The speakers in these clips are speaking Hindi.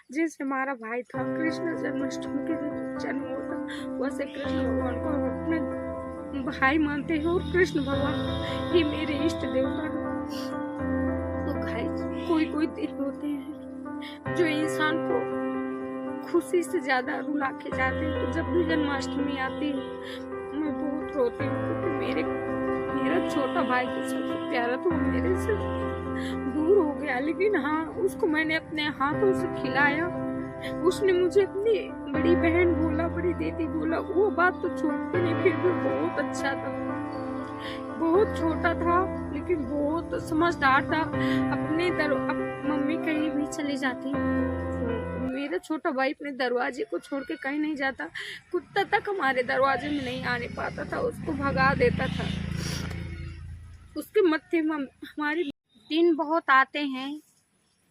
जैसे हमारा भाई था, कृष्ण जन्माष्टमी के दिन जन्म होता, वैसे कृष्ण भगवान को हम अपने भाई मानते हैं और कृष्ण भगवान ही मेरे इष्ट देवता हैं। तो गाइस, कोई कोई दिन होते हैं जो इंसान को खुशी से ज्यादा रुला के जाते हैं। तो जब भी जन्माष्टमी आती है मैं बहुत रोती हूँ, क्योंकि मेरा छोटा भाई तो सबसे प्यारा तो मेरे से दूर हो गया। लेकिन हाँ, उसको मैंने अपने हाथों से खिलाया। उसने मुझे अपनी बड़ी बहन बोला, बड़ी दीदी बोला। वो बात तो छोड़ती नहीं, फिर भी बहुत अच्छा था। बहुत छोटा था लेकिन बहुत समझदार था। मम्मी कहीं भी चली जाती तो मेरा छोटा भाई अपने दरवाजे को छोड़ के कहीं नहीं जाता। कुत्ता तक हमारे दरवाजे में नहीं आने पाता था, उसको भगा देता था। उसके मत्थे में हमारे दिन बहुत आते हैं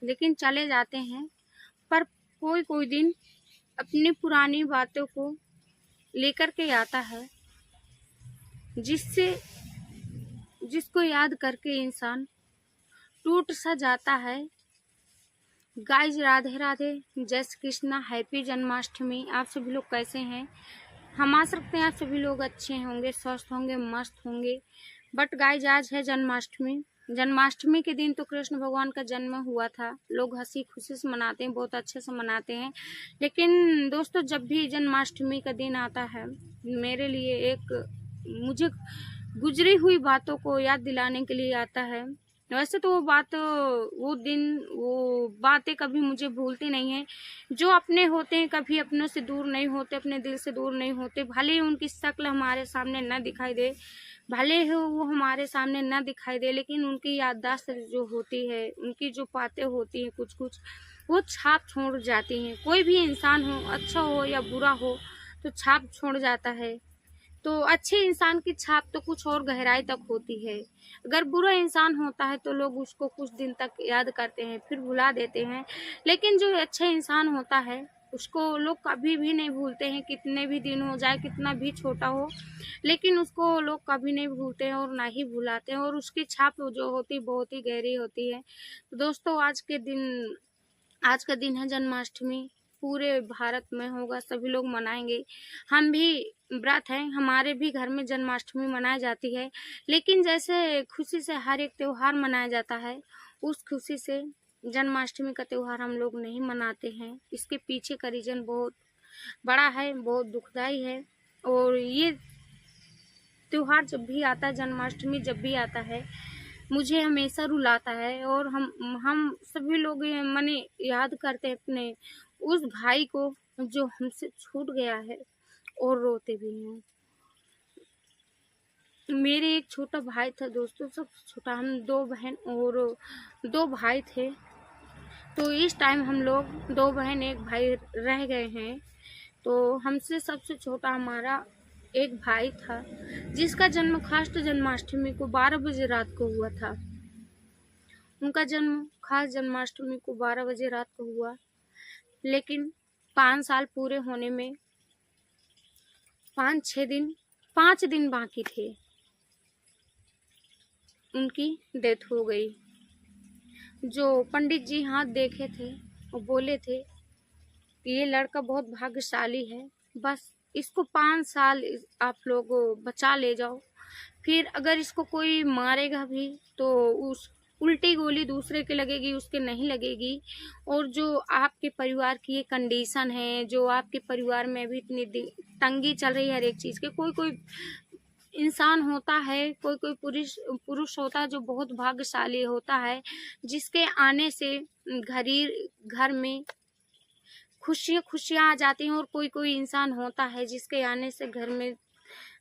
लेकिन चले जाते हैं, पर कोई कोई दिन अपनी पुरानी बातों को लेकर के आता है, जिसको याद करके इंसान टूट सा जाता है। गाइज, राधे राधे, जय श्री कृष्णा, हैप्पी जन्माष्टमी। आप सभी लोग कैसे हैं? हम आशा रखते हैं आप सभी लोग अच्छे होंगे, स्वस्थ होंगे, मस्त होंगे। बट गाइज, आज है जन्माष्टमी। जन्माष्टमी के दिन तो कृष्ण भगवान का जन्म हुआ था। लोग हंसी खुशी से मनाते हैं, बहुत अच्छे से मनाते हैं। लेकिन दोस्तों, जब भी जन्माष्टमी का दिन आता है, मेरे लिए मुझे गुजरी हुई बातों को याद दिलाने के लिए आता है। वैसे तो वो दिन, वो बातें कभी मुझे भूलती नहीं है। जो अपने होते हैं कभी अपनों से दूर नहीं होते, अपने दिल से दूर नहीं होते। भले ही उनकी शक्ल हमारे सामने न दिखाई दे, भले ही वो हमारे सामने न दिखाई दे, लेकिन उनकी याददाश्त जो होती है, उनकी जो बातें होती हैं कुछ कुछ, वो छाप छोड़ जाती हैं। कोई भी इंसान हो, अच्छा हो या बुरा हो, तो छाप छोड़ जाता है। तो अच्छे इंसान की छाप तो कुछ और गहराई तक होती है। अगर बुरा इंसान होता है तो लोग उसको कुछ दिन तक याद करते हैं, फिर भुला देते हैं। लेकिन जो अच्छा इंसान होता है उसको लोग कभी भी नहीं भूलते हैं, कितने भी दिन हो जाए, कितना भी छोटा हो, लेकिन उसको लोग कभी नहीं भूलते हैं और ना ही भुलाते हैं। और उसकी छाप जो होती बहुत ही गहरी होती है। तो दोस्तों, आज का दिन है जन्माष्टमी। पूरे भारत में होगा, सभी लोग मनाएंगे। हम भी व्रत हैं, हमारे भी घर में जन्माष्टमी मनाई जाती है। लेकिन जैसे खुशी से हर एक त्योहार मनाया जाता है, उस खुशी से जन्माष्टमी का त्योहार हम लोग नहीं मनाते हैं। इसके पीछे का रीजन बहुत बड़ा है, बहुत दुखदाई है। और ये त्योहार जब भी आता है, जन्माष्टमी जब भी आता है, मुझे हमेशा रुलाता है। और हम सभी लोग मने याद करते हैं अपने उस भाई को जो हमसे छूट गया है, और रोते भी हैं। मेरे एक छोटा भाई था दोस्तों, सबसे छोटा। हम 2 बहन और 2 भाई थे। तो इस टाइम हम लोग 2 बहन 1 भाई रह गए हैं। तो हमसे सबसे छोटा हमारा एक भाई था, जिसका जन्म खास जन्माष्टमी को 12 बजे रात को हुआ था। उनका जन्म खास जन्माष्टमी को 12 बजे रात को हुआ। लेकिन 5 साल पूरे होने में 5 दिन बाकी थे, उनकी डेथ हो गई। जो पंडित जी हाथ देखे थे, वो बोले थे कि ये लड़का बहुत भाग्यशाली है, बस इसको 5 साल आप लोग बचा ले जाओ। फिर अगर इसको कोई मारेगा भी तो उस उल्टी गोली दूसरे के लगेगी, उसके नहीं लगेगी। और जो आपके परिवार की ये कंडीशन है, जो आपके परिवार में अभी इतनी तंगी चल रही है हर एक चीज़ के, कोई कोई इंसान होता है, कोई कोई पुरुष होता है जो बहुत भाग्यशाली होता है, जिसके आने से घर में खुशियाँ आ जाती हैं। और कोई कोई इंसान होता है जिसके आने से घर में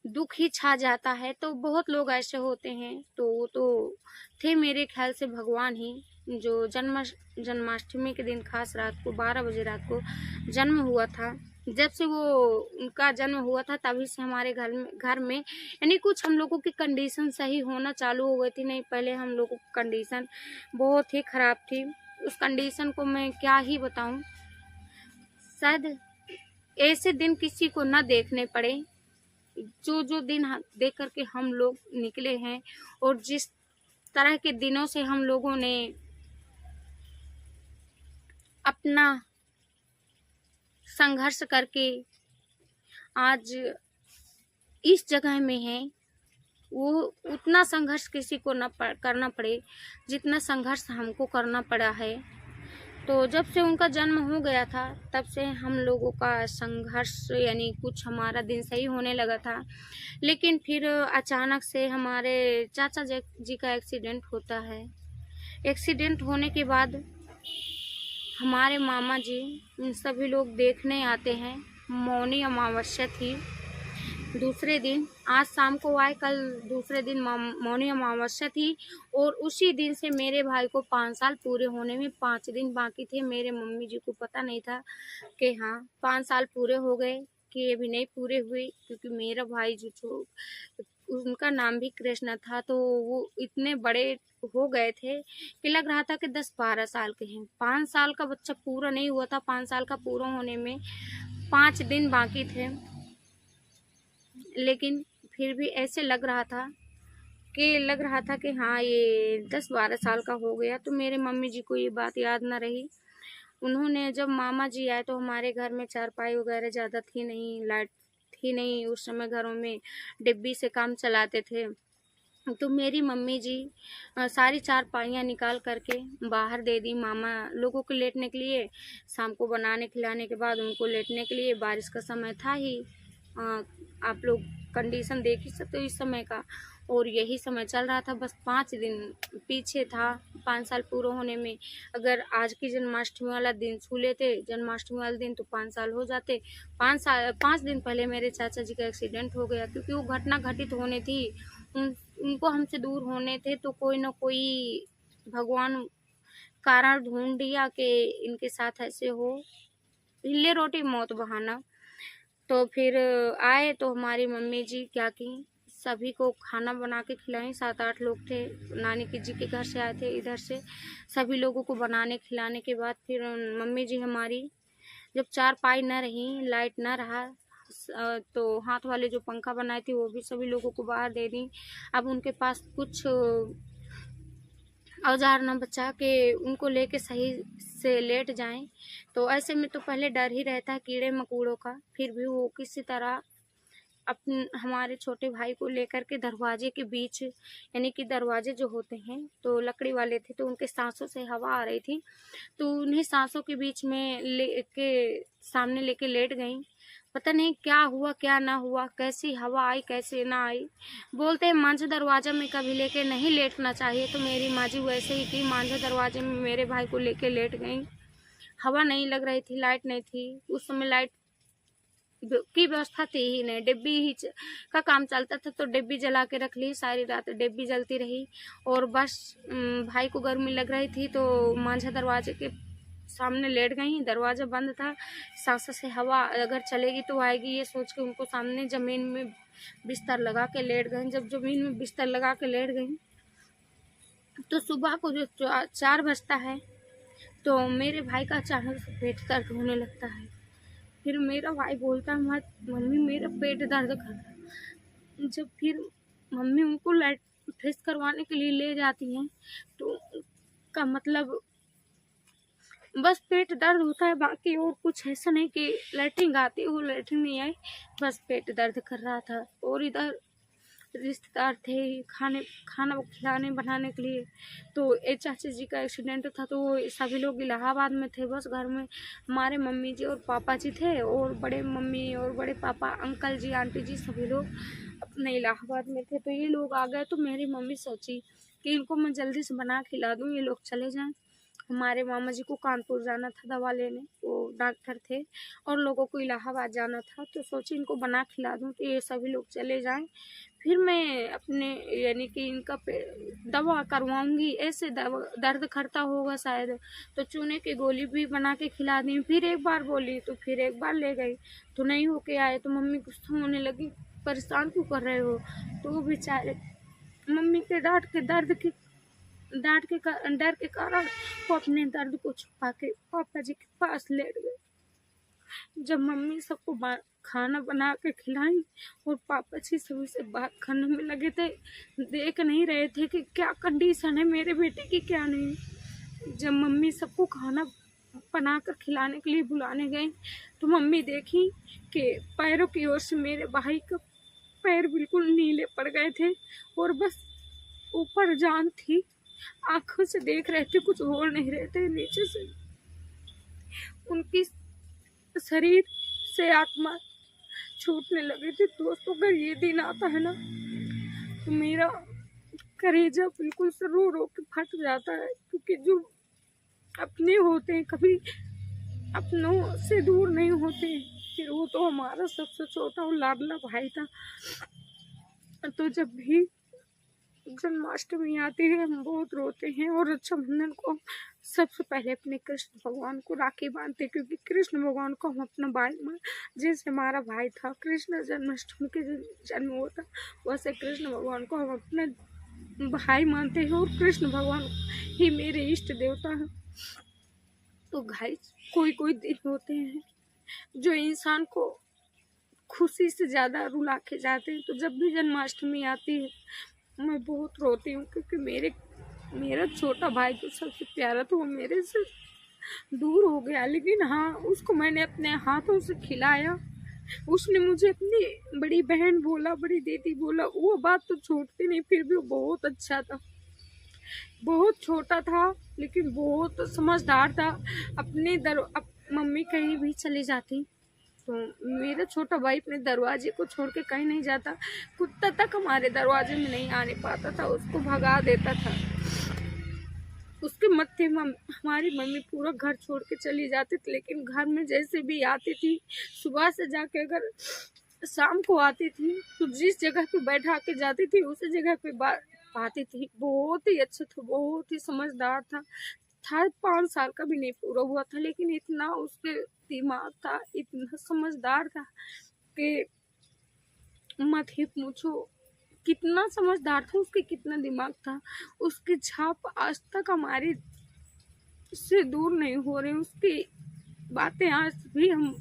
दुख ही छा जाता है। तो बहुत लोग ऐसे होते हैं। तो वो तो थे मेरे ख्याल से भगवान ही, जो जन्माष्टमी के दिन खास रात को 12 बजे रात को जन्म हुआ था। जब से वो उनका जन्म हुआ था, तभी से हमारे घर में यानी कुछ हम लोगों की कंडीशन सही होना चालू हो गई थी। नहीं, पहले हम लोगों की कंडीशन बहुत ही खराब थी। उस कंडीशन को मैं क्या ही बताऊं। शायद ऐसे दिन किसी को न देखने पड़े, जो दिन देख करके हम लोग निकले हैं। और जिस तरह के दिनों से हम लोगों ने अपना संघर्ष करके आज इस जगह में है, वो उतना संघर्ष किसी को न करना पड़े जितना संघर्ष हमको करना पड़ा है। तो जब से उनका जन्म हो गया था तब से हम लोगों का संघर्ष यानी कुछ हमारा दिन सही होने लगा था। लेकिन फिर अचानक से हमारे चाचा जी का एक्सीडेंट होता है। एक्सीडेंट होने के बाद हमारे मामा जी सभी लोग देखने आते हैं। मौनी अमावस्या थी, दूसरे दिन, आज शाम को आए, कल दूसरे दिन मौनी अमावस्या थी। और उसी दिन से मेरे भाई को 5 साल पूरे होने में 5 दिन बाकी थे। मेरे मम्मी जी को पता नहीं था कि हाँ 5 साल पूरे हो गए कि अभी नहीं पूरे हुए, क्योंकि मेरा भाई जो उनका नाम भी कृष्णा था, तो वो इतने बड़े हो गए थे कि लग रहा था कि 10-12 साल के हैं। 5 साल का बच्चा पूरा नहीं हुआ था, 5 साल का पूरा होने में 5 दिन बाकी थे। लेकिन फिर भी ऐसे लग रहा था कि हाँ ये 10-12 साल का हो गया। तो मेरे मम्मी जी को ये बात याद ना रही। उन्होंने जब मामा जी आए तो हमारे घर में चारपाई वगैरह ज़्यादा थी नहीं, लाइट थी नहीं, उस समय घरों में डिब्बी से काम चलाते थे। तो मेरी मम्मी जी सारी चारपाइयाँ निकाल करके बाहर दे दी मामा लोगों को लेटने के लिए। शाम को बनाने खिलाने के बाद उनको लेटने के लिए, बारिश का समय था ही, आप लोग कंडीशन देख ही सकते हो इस समय का, और यही समय चल रहा था। बस 5 दिन पीछे था 5 साल पूरे होने में। अगर आज की जन्माष्टमी वाला दिन छू लेते, जन्माष्टमी वाले दिन, तो 5 साल हो जाते। 5 दिन पहले मेरे चाचा जी का एक्सीडेंट हो गया, क्योंकि वो घटना घटित होनी थी, उनको हमसे दूर होने थे। तो कोई ना कोई भगवान कारण ढूंढ दिया कि इनके साथ ऐसे हो, हिले रोटी मौत बहाना। तो फिर आए तो हमारी मम्मी जी क्या की, सभी को खाना बना के खिलाई। 7-8 लोग थे, नानी की जी के घर से आए थे इधर से। सभी लोगों को बनाने खिलाने के बाद फिर मम्मी जी हमारी जब चारपाई न रही, लाइट न रहा, तो हाथ वाले जो पंखा बनाई थी वो भी सभी लोगों को बाहर दे दी। अब उनके पास कुछ औजार न बचा के उनको लेके सही से लेट जाएं। तो ऐसे में तो पहले डर ही रहता है कीड़े मकोड़ों का। फिर भी वो किसी तरह अपन हमारे छोटे भाई को लेकर के दरवाजे के बीच, यानी कि दरवाजे जो होते हैं तो लकड़ी वाले थे, तो उनके सांसों से हवा आ रही थी, तो उन्हें सांसों के बीच में लेके सामने लेके लेट गई। पता नहीं क्या हुआ क्या ना हुआ, कैसी हवा आई कैसे ना आई। बोलते हैं मांझा दरवाजा में कभी लेके नहीं लेटना चाहिए, तो मेरी माँ जी वैसे ही की, मांझा दरवाजे में मेरे भाई को लेके लेट गई। हवा नहीं लग रही थी, लाइट नहीं थी उस समय, लाइट की व्यवस्था थी ही नहीं, डिब्बी ही का काम चलता था, तो डिब्बी जला के रख ली, सारी रात डिब्बी जलती रही। और बस भाई को गर्मी लग रही थी तो मांझा दरवाजे के सामने लेट गई। दरवाजा बंद था, सांस से हवा अगर चलेगी तो आएगी, ये सोच के उनको सामने जमीन में बिस्तर लगा के लेट गई। जब जमीन में बिस्तर लगा के लेट गई तो सुबह को जो 4 बजता है तो मेरे भाई का अचानक से पेट दर्द होने लगता है। फिर मेरा भाई बोलता है मम्मी मेरा पेट दर्द कर रहा है। जब फिर मम्मी उनको टेस्ट करवाने के लिए ले जाती हैं तो का मतलब बस पेट दर्द होता है, बाकी और कुछ ऐसा नहीं कि लैट्रिन आती है, वो लैट्रिन नहीं आई, बस पेट दर्द कर रहा था। और इधर रिश्तेदार थे खाना खिलाने बनाने के लिए। तो एक चाची जी का एक्सीडेंट था तो वो सभी लोग इलाहाबाद में थे, बस घर में हमारे मम्मी जी और पापा जी थे, और बड़े मम्मी और बड़े पापा, अंकल जी आंटी जी सभी लोग अपने इलाहाबाद में थे। तो ये लोग आ गए तो मेरी मम्मी सोची कि इनको मैं जल्दी से बना खिला दूँ, ये लोग चले जाएं। हमारे मामा जी को कानपुर जाना था दवा लेने, वो डॉक्टर थे, और लोगों को इलाहाबाद जाना था, तो सोची इनको बना खिला दूँ तो ये सभी लोग चले जाएं, फिर मैं अपने यानी कि इनका दवा करवाऊंगी। ऐसे दर्द करता होगा शायद, तो चूने की गोली भी बना के खिला दी। फिर एक बार बोली तो फिर एक बार ले गई, तो नहीं होके आए तो मम्मी गुस्सा होने लगी, परेशान क्यों कर रहे हो। तो वो बेचारे मम्मी के डर के कारण वो अपने दर्द को छुपा के पापा जी के पास लेट गए। जब मम्मी सबको खाना बना के खिलाई और पापा जी सभी से बात करने में लगे थे, देख नहीं रहे थे कि क्या कंडीशन है मेरे बेटे की क्या नहीं। जब मम्मी सबको खाना बनाकर खिलाने के लिए बुलाने गए तो मम्मी देखी कि पैरों की ओर से मेरे भाई का पैर बिल्कुल नीले पड़ गए थे और बस ऊपर जान थी। आंखों से देख रहे थे, कुछ बोल नहीं रहे थे। नीचे से उनकी शरीर से आत्मा छूटने लगी थी। दोस्तों, अगर ये दिन आता है ना तो मेरा कलेजा बिल्कुल से रो रो के फट जाता है, क्योंकि जो अपने होते हैं कभी अपनों से दूर नहीं होते। फिर वो तो हमारा सबसे छोटा और लाडला भाई था। तो जब भी जन्माष्टमी आती है हम बहुत रोते हैं, और रक्षाबंधन को सबसे पहले अपने कृष्ण भगवान को राखी बांधते हैं, क्योंकि कृष्ण भगवान को हम अपना भाई मान, जैसे हमारा भाई था कृष्ण जन्माष्टमी के जन्म हुआ था, वैसे कृष्ण भगवान को हम अपना भाई मानते हैं और कृष्ण भगवान ही मेरे इष्ट देवता हैं। तो गाइस, कोई कोई दिन होते हैं जो इंसान को खुशी से ज़्यादा रुला के जाते हैं। तो जब भी जन्माष्टमी आती है मैं बहुत रोती हूँ, क्योंकि मेरा छोटा भाई जो सबसे प्यारा था वो मेरे से दूर हो गया। लेकिन हाँ, उसको मैंने अपने हाथों से खिलाया। उसने मुझे अपनी बड़ी बहन बोला, बड़ी दीदी बोला, वो बात तो छूटती नहीं। फिर भी वो बहुत अच्छा था, बहुत छोटा था लेकिन बहुत समझदार था। मम्मी कहीं भी चली जाती तो मेरा छोटा भाई अपने दरवाजे को छोड़ के कहीं नहीं जाता। कुत्ता तक हमारे दरवाजे में नहीं आने पाता था, उसको भगा देता था। उसके मत्थे हमारी मम्मी पूरा घर छोड़ के चली जाती थी, लेकिन घर में जैसे भी आती थी, सुबह से जाके अगर शाम को आती थी तो जिस जगह पे बैठा के जाती थी उसी जगह पे आती थी। बहुत ही अच्छा था, बहुत ही समझदार था। 5 साल का भी नहीं पूरा हुआ था, लेकिन इतना उसके दिमाग था, इतना समझदार था कि मत ही पूछो। कितना समझदार था, उसके कितना दिमाग था। उसकी छाप आज तक हमारी से दूर नहीं हो रही। उसकी बातें आज भी हम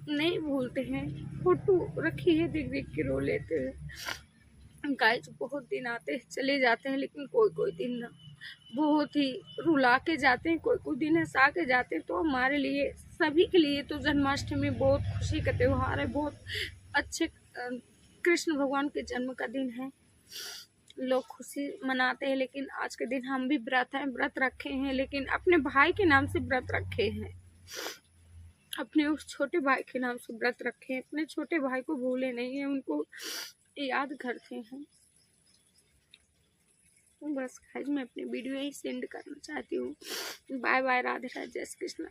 नहीं भूलते हैं। फोटो रखी है, देख देख के रो लेते हैं। गाइस, बहुत दिन आते हैं चले जाते हैं, लेकिन कोई कोई दिन ना बहुत ही रुला के जाते हैं, कोई कोई दिन हंसा के जाते हैं। तो हमारे लिए, सभी के लिए तो जन्माष्टमी बहुत खुशी का त्यौहार है, बहुत अच्छे कृष्ण भगवान के जन्म का दिन है। लोग खुशी मनाते हैं, लेकिन आज के दिन हम भी व्रत रखे हैं, लेकिन अपने भाई के नाम से व्रत रखे हैं। अपने उस छोटे भाई के नाम से व्रत रखे हैं। अपने छोटे भाई को भूले नहीं है, उनको याद करते हैं। बस गाइस, मैं अपनी वीडियो यही सेंड करना चाहती हूँ। बाय बाय, राधे राधे, जय श्री कृष्ण।